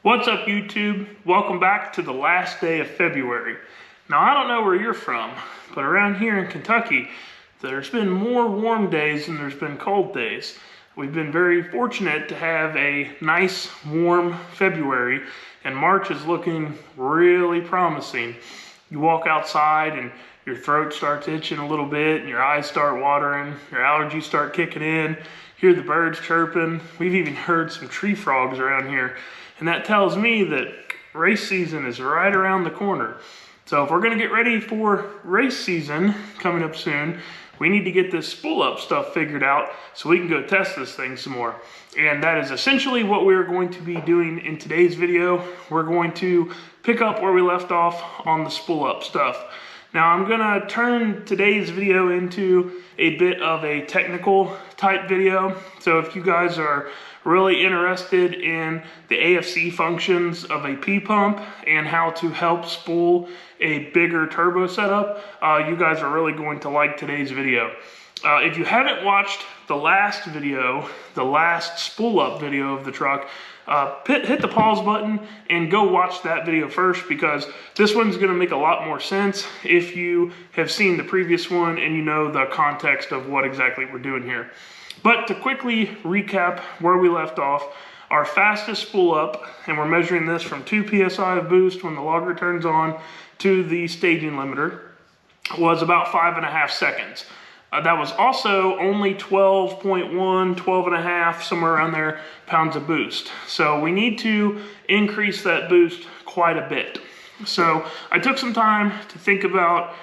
What's up, YouTube? Welcome back to the last day of February. Now, I don't know where you're from, but around here in Kentucky, there's been more warm days than there's been cold days. We've been very fortunate to have a nice, warm February, and March is looking really promising. You walk outside and your throat starts itching a little bit, and your eyes start watering, your allergies start kicking in, hear the birds chirping. We've even heard some tree frogs around here. And that tells me that race season is right around the corner. So if we're gonna get ready for race season coming up soon, we need to get this spool up stuff figured out so we can go test this thing some more. And that is essentially what we're going to be doing in today's video. We're going to pick up where we left off on the spool up stuff. Now I'm gonna turn today's video into a bit of a technical type video. So if you guys are really interested in the AFC functions of a P-pump and how to help spool a bigger turbo setup, you guys are really going to like today's video. If you haven't watched the last video, the last spool up video of the truck, hit the pause button and go watch that video first, because this one's going to make a lot more sense if you have seen the previous one and you know the context of what exactly we're doing here. But to quickly recap where we left off, our fastest spool up, and we're measuring this from 2 psi of boost when the logger turns on to the staging limiter, was about 5.5 seconds. That was also only 12.1, 12.5, somewhere around there, pounds of boost. So we need to increase that boost quite a bit. So I took some time to think about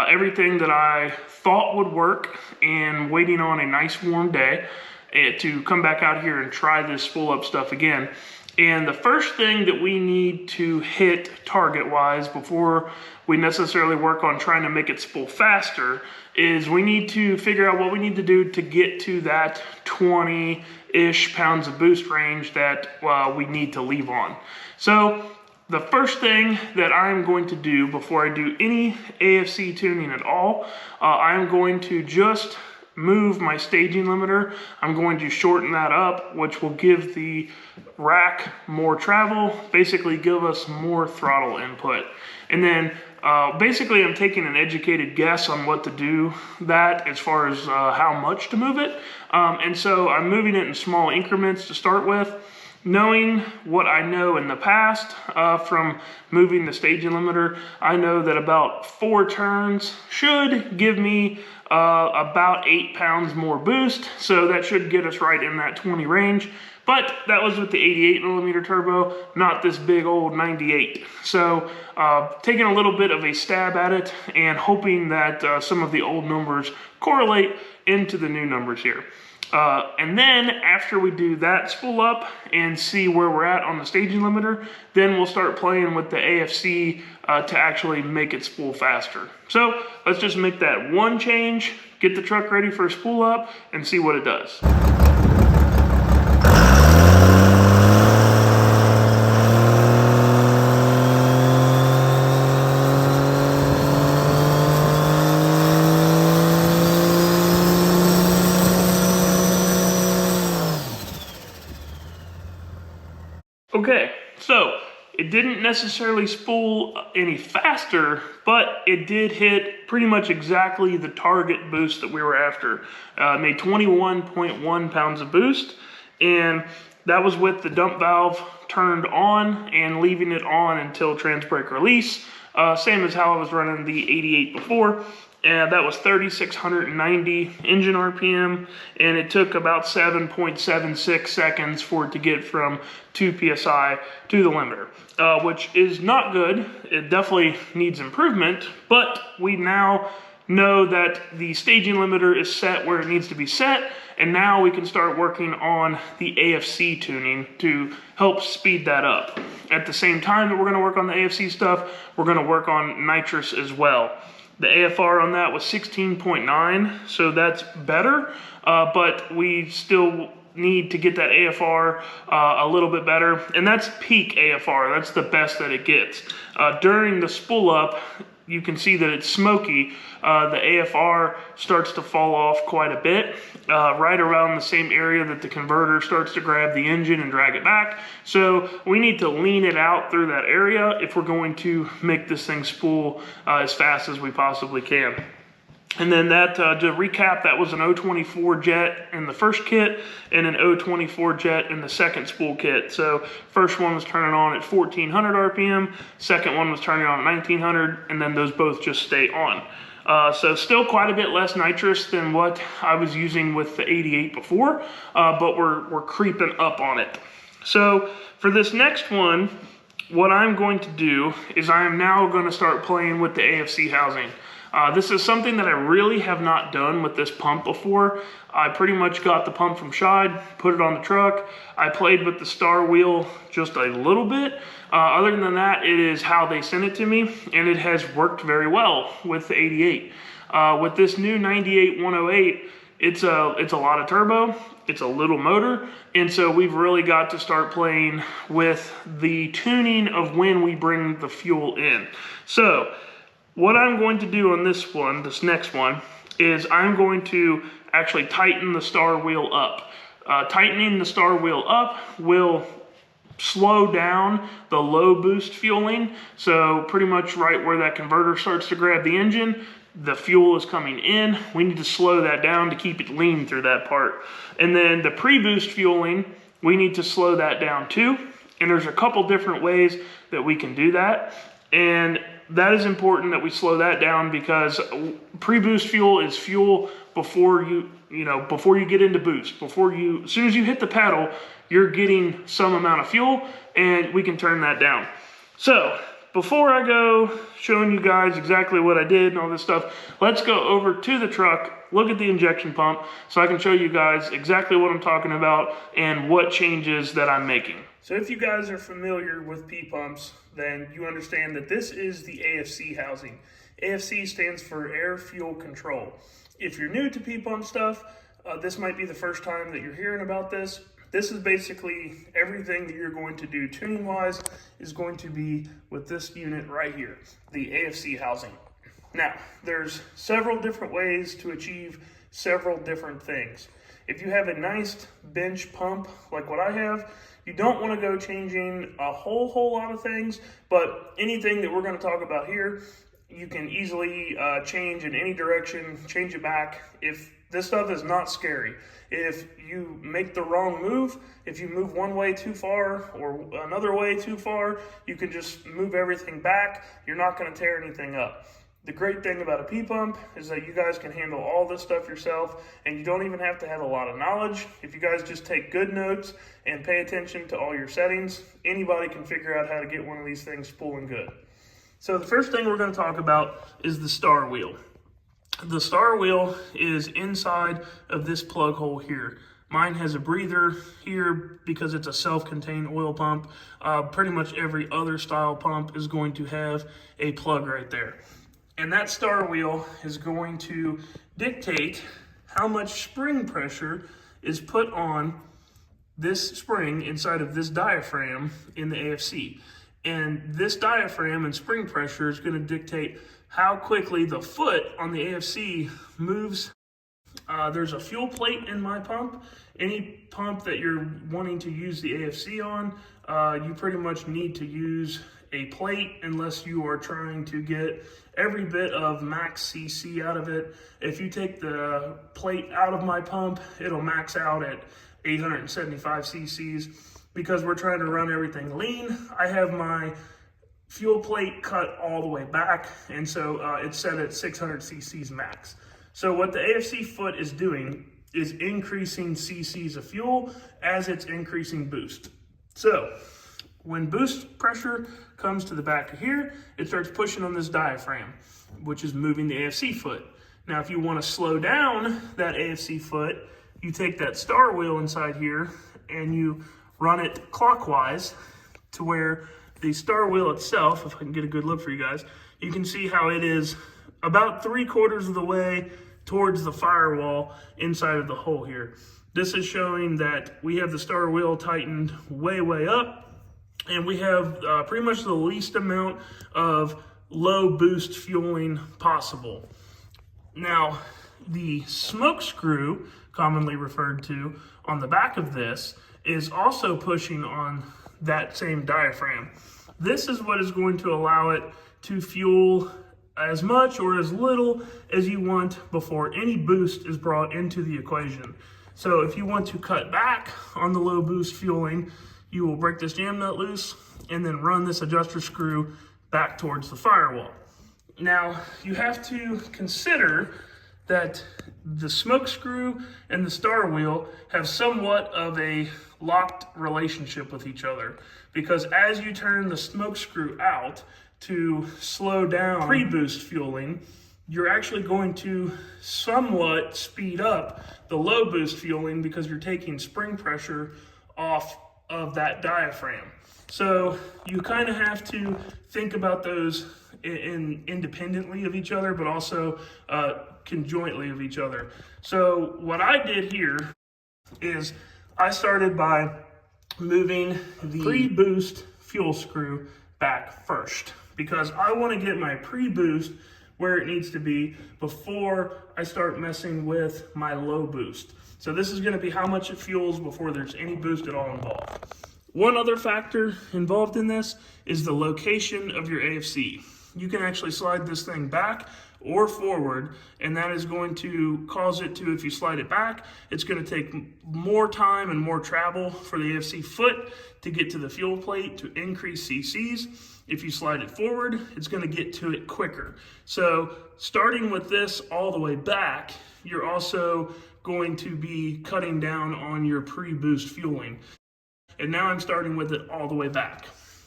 everything that I thought would work, and waiting on a nice warm day to come back out here and try this spool up stuff again. And the first thing that we need to hit target wise before we necessarily work on trying to make it spool faster is we need to figure out what we need to do to get to that 20-ish pounds of boost range that we need to leave on. So the first thing that I'm going to do before I do any AFC tuning at all, I'm going to just move my staging limiter. I'm going to shorten that up, which will give the rack more travel, basically give us more throttle input. And then basically I'm taking an educated guess on what to do that as far as how much to move it. And so I'm moving it in small increments to start with. Knowing what I know in the past from moving the staging limiter, I know that about 4 turns should give me about 8 pounds more boost. So that should get us right in that 20 range. But that was with the 88mm turbo, not this big old 98. So taking a little bit of a stab at it and hoping that some of the old numbers correlate into the new numbers here. And then after we do that spool up and see where we're at on the staging limiter, then we'll start playing with the AFC to actually make it spool faster. So let's just make that one change, get the truck ready for a spool up, and see what it does. Okay, so it didn't necessarily spool any faster, but it did hit pretty much exactly the target boost that we were after. Made 21.1 pounds of boost, and that was with the dump valve turned on and leaving it on until trans brake release. Same as how I was running the 88 before. And that was 3,690 engine RPM, and it took about 7.76 seconds for it to get from 2 psi to the limiter, which is not good. It definitely needs improvement, but we now know that the staging limiter is set where it needs to be set, and now we can start working on the AFC tuning to help speed that up. At the same time that we're going to work on the AFC stuff, we're going to work on nitrous as well. The AFR on that was 16.9, so that's better, but we still need to get that AFR a little bit better, and that's peak AFR. That's the best that it gets. During the spool up, you can see that it's smoky. The AFR starts to fall off quite a bit, right around the same area that the converter starts to grab the engine and drag it back. So we need to lean it out through that area if we're going to make this thing spool as fast as we possibly can. And then that, to recap, that was an 024 jet in the first kit and an 024 jet in the second spool kit. So first one was turning on at 1400 RPM, second one was turning on at 1900, and then those both just stay on. So still quite a bit less nitrous than what I was using with the 88 before, but we're creeping up on it. So for this next one, what I'm going to do is I am now going to start playing with the AFC housing. This is something that I really have not done with this pump before. I pretty much got the pump from Scheid, put it on the truck. I played with the star wheel just a little bit. Other than that, it is how they sent it to me, and it has worked very well with the 88. With this new 98 108, it's a lot of turbo, it's a little motor, and so we've really got to start playing with the tuning of when we bring the fuel in. So what I'm going to do on this one, this next one, is I'm going to actually tighten the star wheel up. Tightening the star wheel up will slow down the low boost fueling. So pretty much right where that converter starts to grab the engine, the fuel is coming in. We need to slow that down to keep it lean through that part. And then the pre-boost fueling, we need to slow that down too. And there's a couple different ways that we can do that. And that is important that we slow that down, because pre-boost fuel is fuel before before you get into boost. As soon as you hit the pedal, you're getting some amount of fuel, and we can turn that down. So before I go showing you guys exactly what I did and all this stuff, let's go over to the truck, look at the injection pump, so I can show you guys exactly what I'm talking about and what changes that I'm making. So if you guys are familiar with P-pumps, then you understand that this is the AFC housing. AFC stands for Air Fuel Control. If you're new to P-pump stuff, this might be the first time that you're hearing about this. This is basically everything that you're going to do tuning-wise is going to be with this unit right here, the AFC housing. Now, there's several different ways to achieve several different things. If you have a nice bench pump like what I have, you don't want to go changing a whole lot of things, but anything that we're going to talk about here, you can easily change in any direction, change it back. If this stuff is not scary. If you make the wrong move, if you move one way too far or another way too far, you can just move everything back. You're not going to tear anything up. The great thing about a P-pump is that you guys can handle all this stuff yourself, and you don't even have to have a lot of knowledge. If you guys just take good notes and pay attention to all your settings, anybody can figure out how to get one of these things spooling good. So the first thing we're going to talk about is the star wheel. The star wheel is inside of this plug hole here. Mine has a breather here because it's a self-contained oil pump. Pretty much every other style pump is going to have a plug right there. And that star wheel is going to dictate how much spring pressure is put on this spring inside of this diaphragm in the AFC. And this diaphragm and spring pressure is going to dictate how quickly the foot on the AFC moves. There's a fuel plate in my pump. Any pump that you're wanting to use the AFC on, you pretty much need to use a plate unless you are trying to get every bit of max CC out of it. If you take the plate out of my pump, it'll max out at 875 cc's. Because we're trying to run everything lean, I have my fuel plate cut all the way back, and so it's set at 600 cc's max. So what the AFC foot is doing is increasing cc's of fuel as it's increasing boost. So when boost pressure comes to the back of here, it starts pushing on this diaphragm, which is moving the AFC foot. Now, if you want to slow down that AFC foot, you take that star wheel inside here and you run it clockwise to where the star wheel itself, if I can get a good look for you guys, you can see how it is about 3/4 of the way towards the firewall inside of the hole here. This is showing that we have the star wheel tightened way up, and we have pretty much the least amount of low boost fueling possible. Now, the smoke screw, commonly referred to on the back of this, is also pushing on that same diaphragm. This is what is going to allow it to fuel as much or as little as you want before any boost is brought into the equation. So if you want to cut back on the low boost fueling, you will break this jam nut loose and then run this adjuster screw back towards the firewall. Now, you have to consider that the smoke screw and the star wheel have somewhat of a locked relationship with each other, because as you turn the smoke screw out to slow down pre-boost fueling, you're actually going to somewhat speed up the low boost fueling because you're taking spring pressure off of that diaphragm. So you kind of have to think about those independently of each other, but also conjointly of each other. So what I did here is I started by moving the pre-boost fuel screw back first, because I want to get my pre-boost where it needs to be before I start messing with my low boost. So this is going to be how much it fuels before there's any boost at all involved. One other factor involved in this is the location of your AFC. You can actually slide this thing back or forward, and that is going to cause it to, if you slide it back, it's going to take more time and more travel for the AFC foot to get to the fuel plate to increase CCs. If you slide it forward, it's going to get to it quicker. So starting with this all the way back, you're also going to be cutting down on your pre-boost fueling. And now I'm starting with it all the way back.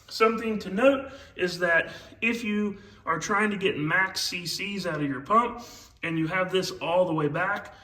Something to note is that if you are trying to get max CCs out of your pump and you have this all the way back,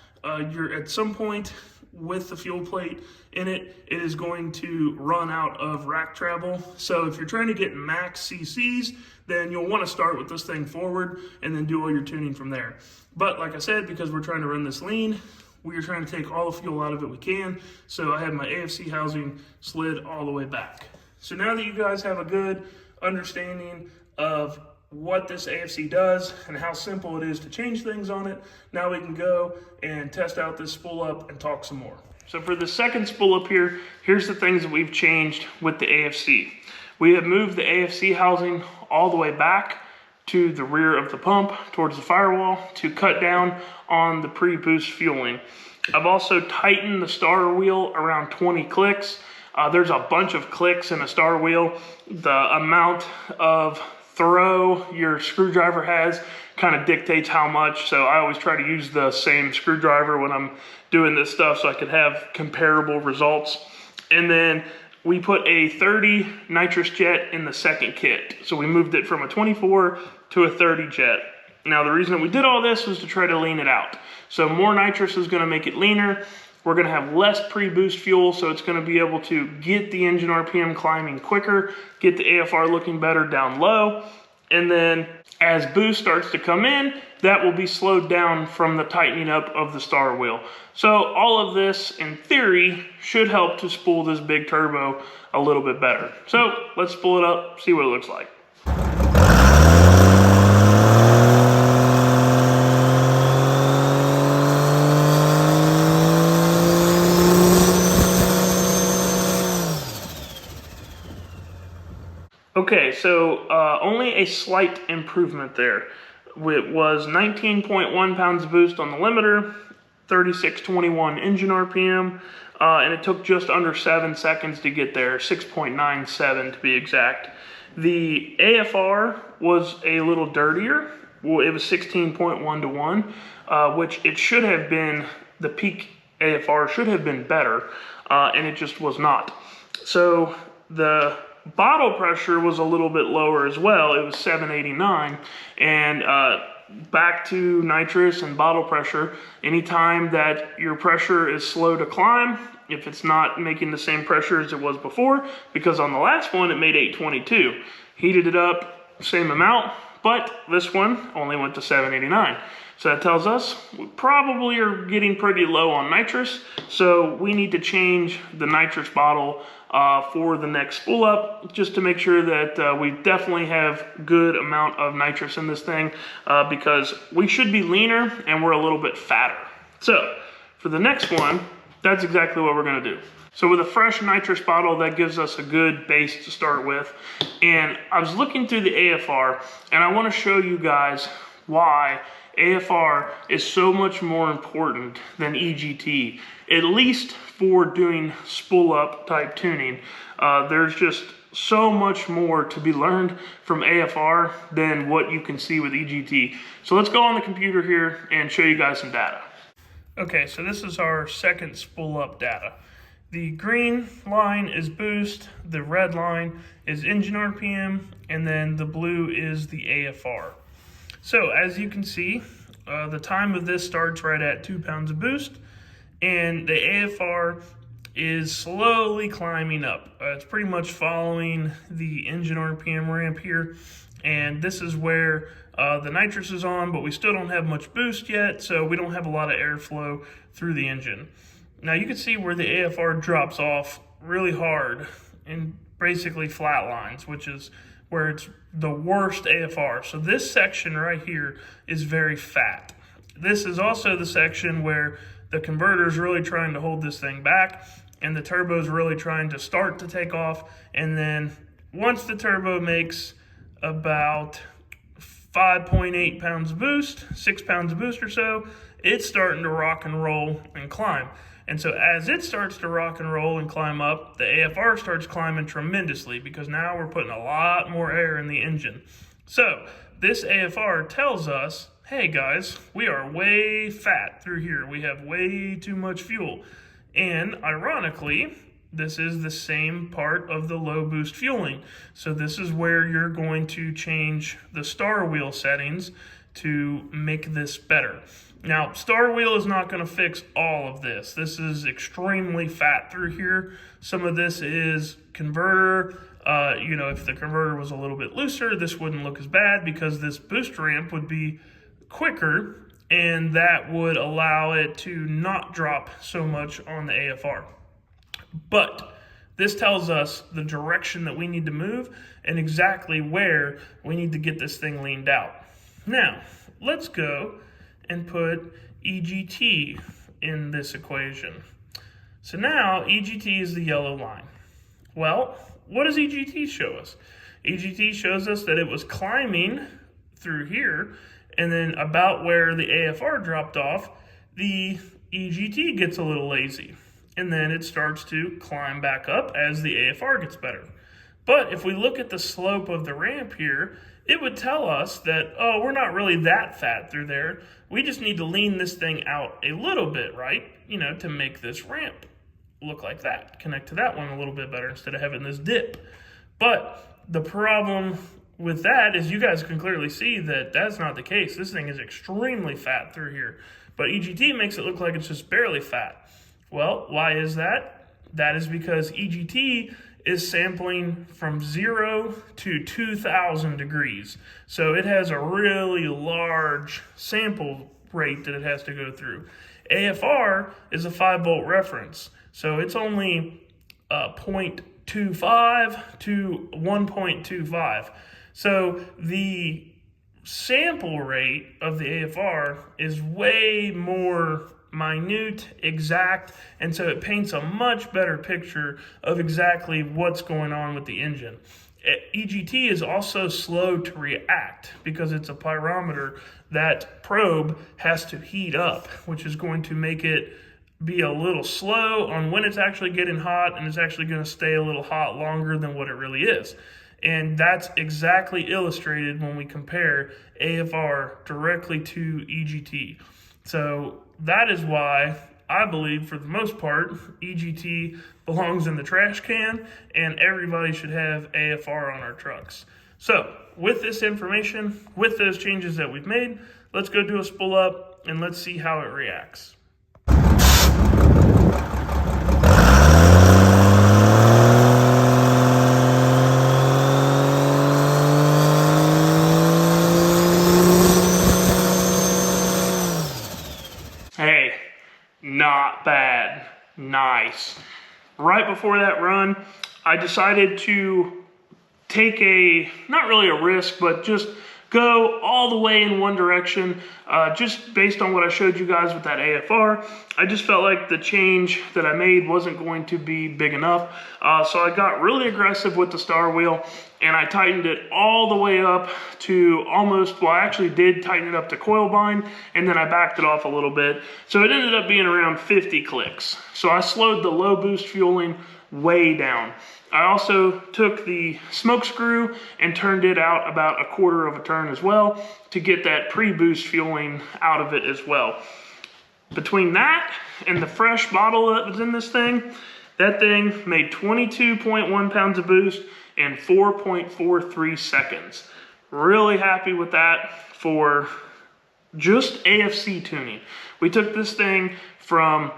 you're at some point with the fuel plate in it, it is going to run out of rack travel. So if you're trying to get max CCs, then you'll want to start with this thing forward and then do all your tuning from there. But like I said, because we're trying to run this lean, we are trying to take all the fuel out of it we can. So I have my AFC housing slid all the way back. So now that you guys have a good understanding of what this AFC does and how simple it is to change things on it, now we can go and test out this spool up and talk some more. So for the second spool up here, here's the things that we've changed with the AFC. We have moved the AFC housing all the way back to the rear of the pump towards the firewall to cut down on the pre-boost fueling. I've also tightened the star wheel around 20 clicks. There's a bunch of clicks in a star wheel. The amount of throw your screwdriver has kind of dictates how much. So I always try to use the same screwdriver when I'm doing this stuff so I could have comparable results. And then we put a 30 nitrous jet in the second kit. So we moved it from a 24 to a 30 jet. Now the reason that we did all this was to try to lean it out. So more nitrous is going to make it leaner. We're going to have less pre-boost fuel, so it's going to be able to get the engine RPM climbing quicker, get the AFR looking better down low, and then as boost starts to come in, that will be slowed down from the tightening up of the star wheel. So all of this, in theory, should help to spool this big turbo a little bit better. So let's spool it up, see what it looks like. Okay, so only a slight improvement there. It was 19.1 pounds of boost on the limiter, 3621 engine RPM, and it took just under 7 seconds to get there, 6.97 to be exact. The AFR was a little dirtier. Well, it was 16.1 to 1, which it should have been, the peak AFR should have been better, and it just was not. So the bottle pressure was a little bit lower as well. It was 789, and back to nitrous and bottle pressure, anytime that your pressure is slow to climb, if it's not making the same pressure as it was before, because on the last one it made 822. Heated it up, same amount, but this one only went to 789. So that tells us we probably are getting pretty low on nitrous, so we need to change the nitrous bottle for the next spool up, just to make sure that we definitely have good amount of nitrous in this thing, because we should be leaner and we're a little bit fatter. So for the next one, that's exactly what we're gonna do. So with a fresh nitrous bottle, that gives us a good base to start with. And I was looking through the AFR, and I wanna show you guys why AFR is so much more important than EGT, at least for doing spool up type tuning. There's just so much more to be learned from AFR than what you can see with EGT. So let's go on the computer here and show you guys some data. Okay, so this is our second spool up data. The green line is boost, the red line is engine RPM, and then the blue is the AFR. So as you can see, the time of this starts right at 2 pounds of boost, and the AFR is slowly climbing up. It's pretty much following the engine RPM ramp here, and this is where the nitrous is on, but we still don't have much boost yet, so we don't have a lot of airflow through the engine. Now you can see where the AFR drops off really hard and basically flat lines, which is where it's the worst AFR. So this section right here is very fat. This is also the section where the converter is really trying to hold this thing back, and the turbo is really trying to start to take off. And then once the turbo makes about 5.8 pounds of boost, 6 pounds of boost or so, it's starting to rock and roll and climb. And so as it starts to rock and roll and climb up, the AFR starts climbing tremendously, because now we're putting a lot more air in the engine. So this AFR tells us, hey guys, we are way fat through here. We have way too much fuel. And ironically, this is the same part of the low boost fueling. So this is where you're going to change the star wheel settings to make this better. Now, star wheel is not going to fix all of this. This is extremely fat through here. Some of this is converter. If the converter was a little bit looser, this wouldn't look as bad, because this boost ramp would be quicker, and that would allow it to not drop so much on the AFR. But this tells us the direction that we need to move and exactly where we need to get this thing leaned out. Now, let's go and put EGT in this equation. So now EGT is the yellow line. Well, what does EGT show us? EGT shows us that it was climbing through here, and then about where the AFR dropped off, the EGT gets a little lazy, and then it starts to climb back up as the AFR gets better. But if we look at the slope of the ramp here, it would tell us that, oh, we're not really that fat through there. We just need to lean this thing out a little bit, right? To make this ramp look like that. Connect to that one a little bit better instead of having this dip. But the problem with that is you guys can clearly see that that's not the case. This thing is extremely fat through here. But EGT makes it look like it's just barely fat. Well, why is that? That is because EGT is sampling from 0 to 2,000 degrees. So it has a really large sample rate that it has to go through. AFR is a 5-volt reference. So it's only 0.25 to 1.25. So the sample rate of the AFR is way more minute, exact, and so it paints a much better picture of exactly what's going on with the engine. EGT is also slow to react because it's a pyrometer. That probe has to heat up, which is going to make it be a little slow on when it's actually getting hot, and it's actually going to stay a little hot longer than what it really is. And that's exactly illustrated when we compare AFR directly to EGT. So that is why I believe, for the most part, EGT belongs in the trash can, and everybody should have AFR on our trucks. So with this information, with those changes that we've made, let's go do a spool up and let's see how it reacts. ice. Right before that run, I decided to take not really a risk, but just go all the way in one direction, just based on what I showed you guys with that AFR. I just felt like the change that I made wasn't going to be big enough. So I got really aggressive with the star wheel, and I tightened it all the way up to almost, well, I actually did tighten it up to coil bind, and then I backed it off a little bit. So it ended up being around 50 clicks. So I slowed the low boost fueling way down. I also took the smoke screw and turned it out about 1/4 of a turn as well to get that pre-boost fueling out of it as well. Between that and the fresh bottle that was in this thing, that thing made 22.1 pounds of boost in 4.43 seconds. Really happy with that for just AFC tuning. We took this thing from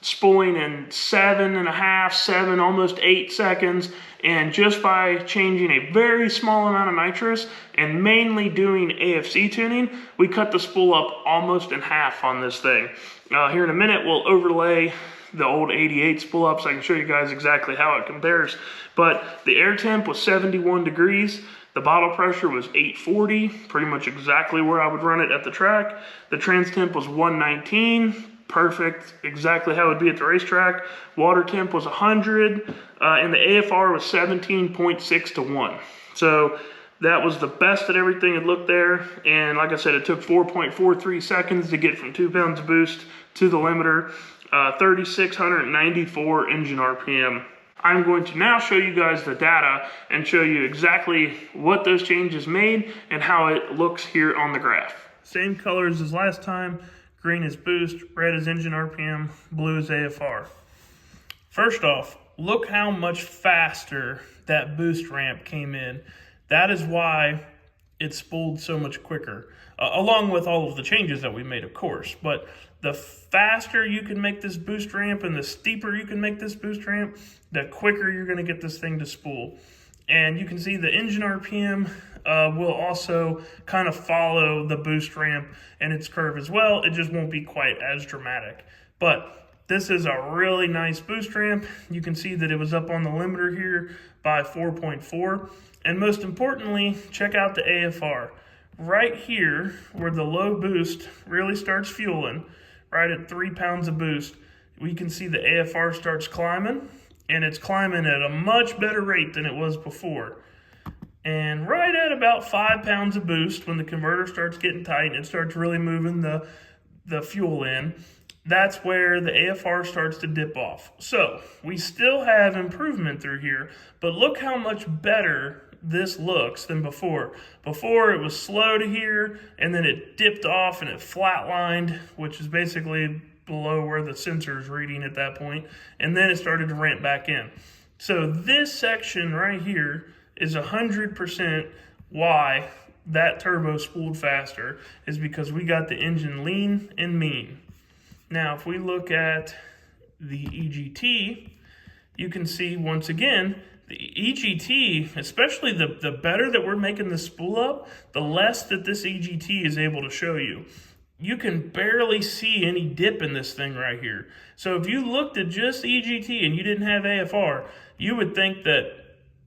spooling in 7.5, 7, almost 8 seconds. And just by changing a very small amount of nitrous and mainly doing AFC tuning, we cut the spool up almost in half on this thing. Here in a minute, we'll overlay the old 88 spool up so I can show you guys exactly how it compares. But the air temp was 71 degrees. The bottle pressure was 840, pretty much exactly where I would run it at the track. The trans temp was 119. Perfect, exactly how it would be at the racetrack. Water temp was 100, and the AFR was 17.6 to 1. So that was the best that everything had looked there. And like I said, it took 4.43 seconds to get from 2 pounds of boost to the limiter, 3,694 engine RPM. I'm going to now show you guys the data and show you exactly what those changes made and how it looks here on the graph. Same colors as last time. Green is boost, red is engine RPM, blue is AFR. First off, look how much faster that boost ramp came in. That is why it spooled so much quicker, along with all of the changes that we made, of course. But the faster you can make this boost ramp and the steeper you can make this boost ramp, the quicker you're going to get this thing to spool. And you can see the engine RPM will also kind of follow the boost ramp and its curve as well. It just won't be quite as dramatic. But this is a really nice boost ramp. You can see that it was up on the limiter here by 4.4. And most importantly, check out the AFR. Right here, where the low boost really starts fueling, right at 3 pounds of boost, we can see the AFR starts climbing, and it's climbing at a much better rate than it was before. And right at about 5 pounds of boost, when the converter starts getting tight and it starts really moving the fuel in, that's where the AFR starts to dip off. So we still have improvement through here, but look how much better this looks than before. Before it was slow to here, and then it dipped off and it flatlined, which is basically below where the sensor is reading at that point, and then it started to ramp back in. So this section right here is 100% why that turbo spooled faster, is because we got the engine lean and mean. Now, if we look at the EGT, you can see once again, the EGT, especially the better that we're making the spool up, the less that this EGT is able to show you. You can barely see any dip in this thing right here. So if you looked at just EGT and you didn't have AFR, you would think that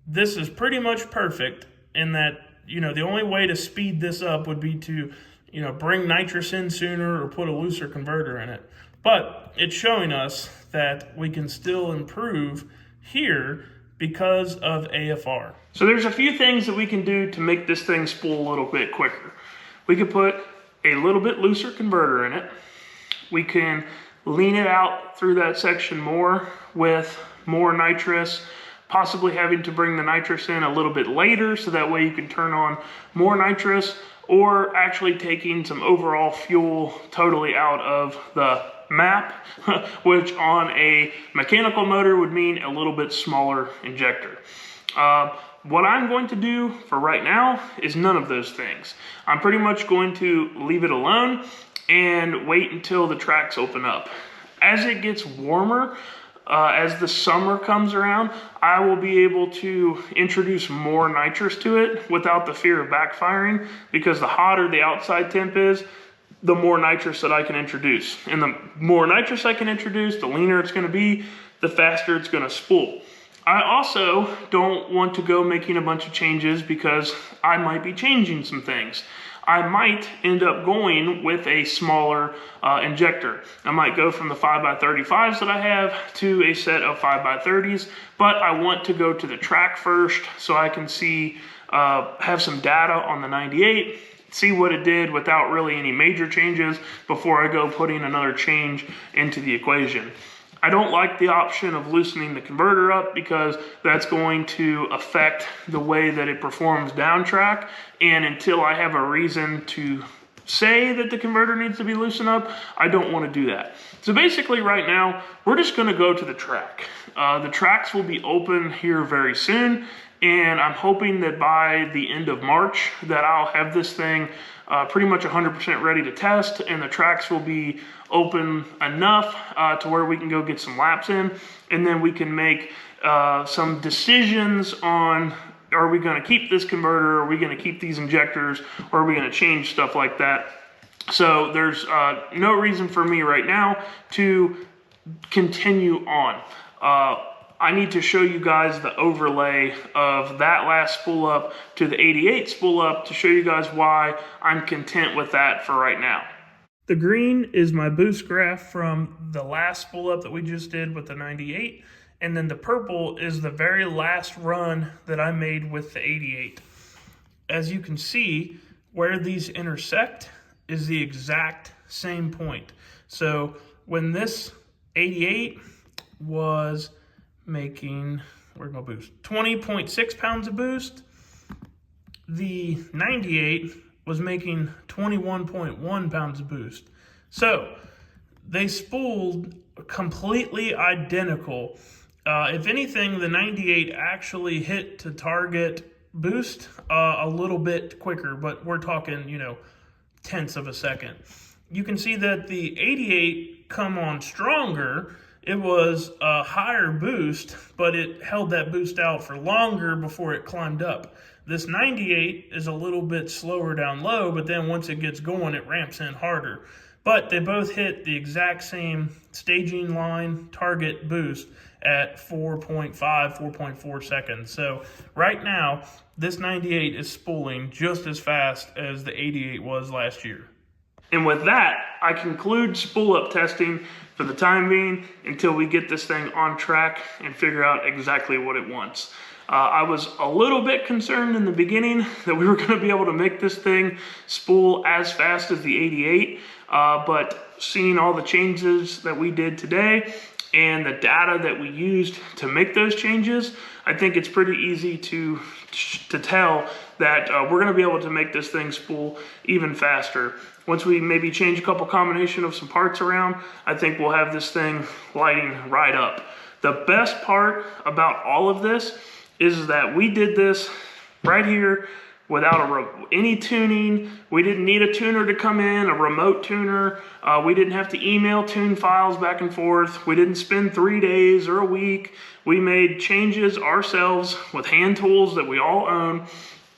this is pretty much perfect, in that, you know, the only way to speed this up would be to, you know, bring nitrous in sooner or put a looser converter in it. But it's showing us that we can still improve here because of AFR. So there's a few things that we can do to make this thing spool a little bit quicker. We could put a little bit looser converter in it. We can lean it out through that section more with more nitrous, possibly having to bring the nitrous in a little bit later so that way you can turn on more nitrous, or actually taking some overall fuel totally out of the map, which on a mechanical motor would mean a little bit smaller injector. What I'm going to do for right now is none of those things. I'm pretty much going to leave it alone and wait until the tracks open up. As it gets warmer, as the summer comes around, I will be able to introduce more nitrous to it without the fear of backfiring, because the hotter the outside temp is, the more nitrous that I can introduce. And the more nitrous I can introduce, the leaner it's going to be, the faster it's going to spool. I also don't want to go making a bunch of changes because I might be changing some things. I might end up going with a smaller injector. I might go from the 5x35s that I have to a set of 5x30s, but I want to go to the track first so I can see, have some data on the 98, see what it did without really any major changes before I go putting another change into the equation. I don't like the option of loosening the converter up because that's going to affect the way that it performs down track. And until I have a reason to say that the converter needs to be loosened up, I don't want to do that. So basically right now, we're just going to go to the track. The tracks will be open here very soon. And I'm hoping that by the end of March that I'll have this thing pretty much 100% ready to test, and the tracks will be open enough to where we can go get some laps in, and then we can make some decisions on, are we going to keep this converter, are we going to keep these injectors, or are we going to change stuff like that. So there's no reason for me right now to continue on. I need to show you guys the overlay of that last spool up to the 88 spool up to show you guys why I'm content with that for right now. The green is my boost graph from the last spool up that we just did with the 98. And then the purple is the very last run that I made with the 88. As you can see, where these intersect is the exact same point. So when this 88 was making, where's my boost? 20.6 pounds of boost. The 98 was making 21.1 pounds of boost. So they spooled completely identical. If anything, the 98 actually hit to target boost a little bit quicker, but we're talking, you know, tenths of a second. You can see that the 88 come on stronger. It was a higher boost, but it held that boost out for longer before it climbed up. This 98 is a little bit slower down low, but then once it gets going, it ramps in harder. But they both hit the exact same staging line target boost at 4.4 seconds. So right now, this 98 is spooling just as fast as the 88 was last year. And with that, I conclude spool up testing for the time being until we get this thing on track and figure out exactly what it wants. I was a little bit concerned in the beginning that we were going to be able to make this thing spool as fast as the 88, but seeing all the changes that we did today and the data that we used to make those changes, I think it's pretty easy to tell that we're going to be able to make this thing spool even faster. Once we maybe change a couple combination of some parts around, I think we'll have this thing lighting right up. The best part about all of this is that we did this right here without any tuning. We didn't need a tuner to come in, a remote tuner. We didn't have to email tune files back and forth. We didn't spend 3 days or a week. We made changes ourselves with hand tools that we all own.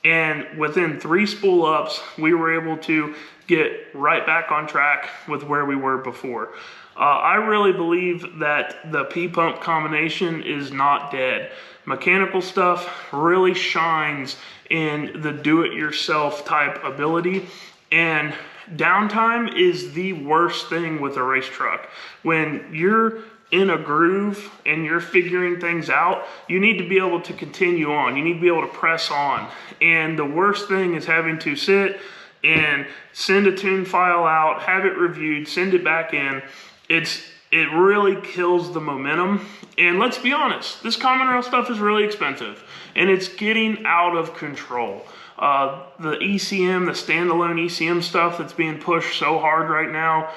And within 3 spool ups, we were able to get right back on track with where we were before. I really believe that the P-pump combination is not dead. Mechanical stuff really shines in the do-it-yourself type ability, and downtime is the worst thing with a race truck. When you're in a groove and you're figuring things out, you need to be able to continue on. You need to be able to press on. And the worst thing is having to sit and send a tune file out, have it reviewed, send it back in. It really kills the momentum. And let's be honest, this common rail stuff is really expensive and it's getting out of control. The ECM, the standalone ECM stuff that's being pushed so hard right now,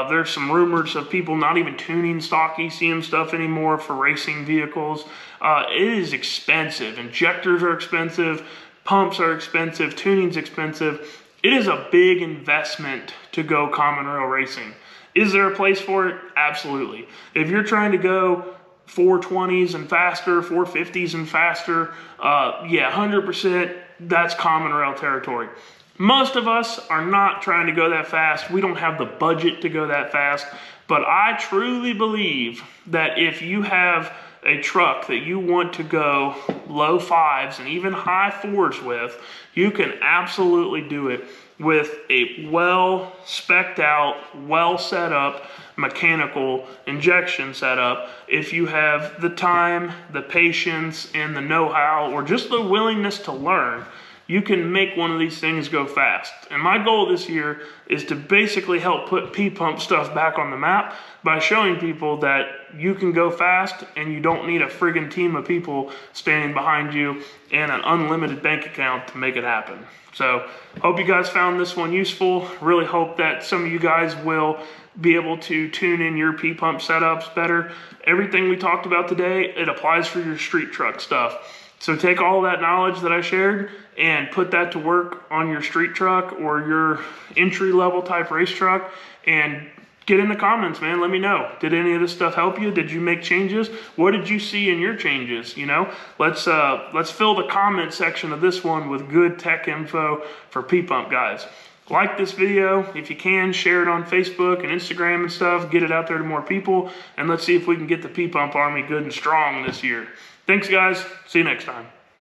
there's some rumors of people not even tuning stock ECM stuff anymore for racing vehicles. It is expensive. Injectors are expensive, pumps are expensive, tuning's expensive. It is a big investment to go common rail racing. Is there a place for it? Absolutely. If you're trying to go 420s and faster, 450s and faster, yeah, 100%, that's common rail territory. Most of us are not trying to go that fast. We don't have the budget to go that fast. But I truly believe that if you have a truck that you want to go low 5s and even high 4s with, you can absolutely do it with a well spec'd out, well set up mechanical injection setup. If you have the time, the patience, and the know-how, or just the willingness to learn, you can make one of these things go fast. And my goal this year is to basically help put P-pump stuff back on the map by showing people that you can go fast and you don't need a friggin' team of people standing behind you and an unlimited bank account to make it happen. So, hope you guys found this one useful. Really hope that some of you guys will be able to tune in your P-pump setups better. Everything we talked about today, it applies for your street truck stuff. So take all that knowledge that I shared and put that to work on your street truck or your entry-level type race truck, and get in the comments, man. Let me know. Did any of this stuff help you? Did you make changes? What did you see in your changes? You know, let's fill the comment section of this one with good tech info for P-pump guys. Like this video if you can, share it on Facebook and Instagram and stuff, get it out there to more people, and let's see if we can get the P-pump army good and strong this year. Thanks guys, see you next time.